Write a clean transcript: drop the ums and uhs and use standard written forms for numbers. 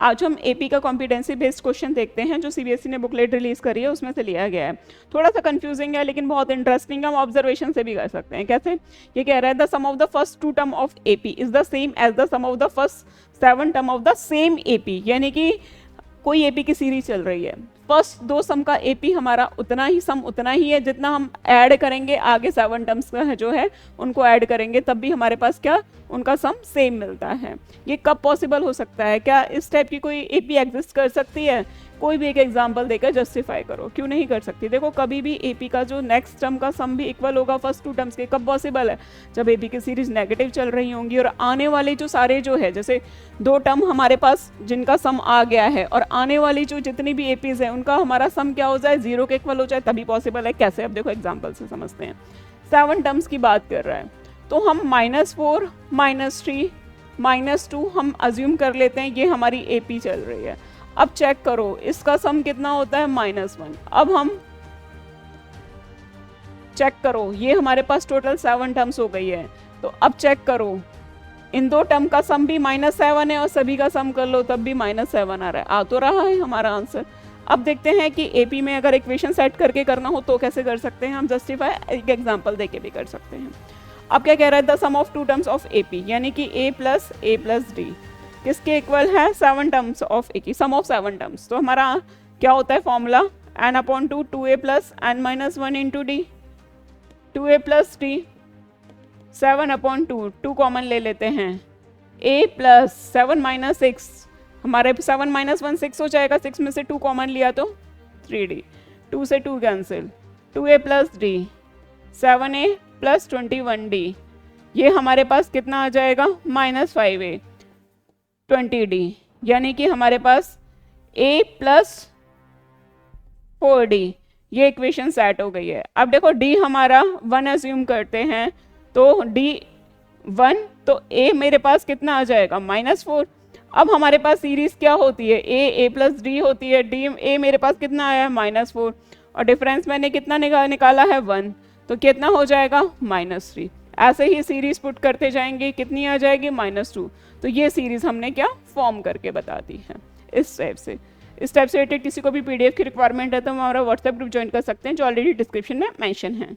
आज हम एपी का कॉम्पिटेंसी बेस्ड क्वेश्चन देखते हैं जो सीबीएसई ने बुकलेट रिलीज करी है, उसमें से लिया गया है। थोड़ा सा कंफ्यूजिंग है लेकिन बहुत इंटरेस्टिंग है, हम ऑब्जर्वेशन से भी कर सकते हैं। कैसे? ये कह रहा है the sum of the first 2 term of AP is the same as the sum of the first 7 term of the same AP, यानी कि कोई एपी की सीरीज चल रही है, फर्स्ट 2 सम का एपी हमारा उतना ही है जितना हम ऐड करेंगे आगे 7 टर्म्स का जो है उनको ऐड करेंगे, तब भी हमारे पास क्या उनका सम सेम मिलता है। ये कब पॉसिबल हो सकता है? क्या इस टाइप की कोई एपी एग्जिस्ट कर सकती है? कोई भी एक एग्जांपल देकर जस्टिफाई करो, क्यों नहीं कर सकती। देखो कभी भी एपी का जो नेक्स्ट टर्म का सम भी इक्वल होगा फर्स्ट 2 टर्म्स के, कब पॉसिबल है? जब एपी की सीरीज नेगेटिव चल रही होंगी और आने वाले जो सारे जो है, जैसे 2 टर्म हमारे पास जिनका सम आ गया है और आने वाली जो जितनी भी एपीज है उनका हमारा सम क्या हो जाए, 0 के इक्वल हो जाए, तभी पॉसिबल है। कैसे? अब देखो एग्जाम्पल से समझते हैं। 7 टर्म्स की बात कर रहा है तो हम -4 -3 -2 हम अज्यूम कर लेते हैं ये हमारी एपी चल रही है। अब चेक करो इसका सम कितना होता है, -1। अब हम चेक करो ये हमारे पास टोटल 7 टर्म्स हो गई है, तो अब चेक करो इन 2 टर्म का सम भी -7 है और सभी का सम कर लो तब भी -7 आ रहा है। आ तो रहा है हमारा आंसर। अब देखते हैं कि एपी में अगर इक्वेशन सेट करके करना हो तो कैसे कर सकते हैं हम जस्टिफाई, एक एग्जांपल देके भी कर सकते हैं। अब क्या कह रहा है, the sum of 2 terms of AP, यानी कि a प्लस डी किसके इक्वल है, 7 टर्म्स ऑफ ए की, सम ऑफ 7 टर्म्स। तो हमारा क्या होता है formula, n/2 2a plus n-1 into D, 2a plus D 7/2, 2 common ले लेते हैं, a प्लस 7 माइनस 6, हमारे 7 - 1 6 हो जाएगा, 6 में से 2 कॉमन लिया तो 3d, 2 से 2 cancel, 2a plus D 7a plus 21d, ये हमारे पास कितना आ जाएगा -5a 20d, यानी कि हमारे पास a प्लस 4d, ये इक्वेशन सेट हो गई है। अब देखो d हमारा 1 अज्यूम करते हैं तो d 1, तो a मेरे पास कितना आ जाएगा -4। अब हमारे पास सीरीज क्या होती है, a प्लस डी होती है, d a मेरे पास कितना आया है -4 और डिफरेंस मैंने कितना निकाला है 1, तो कितना हो जाएगा -3। ऐसे ही सीरीज पुट करते जाएंगे, कितनी आ जाएगी -2, तो ये सीरीज हमने क्या फॉर्म करके बता दी है। इस टाइप से रिलेटेड किसी को भी पीडीएफ की रिक्वायरमेंट है तो हमारा व्हाट्सएप ग्रुप ज्वाइन कर सकते हैं जो ऑलरेडी डिस्क्रिप्शन में मेंशन है।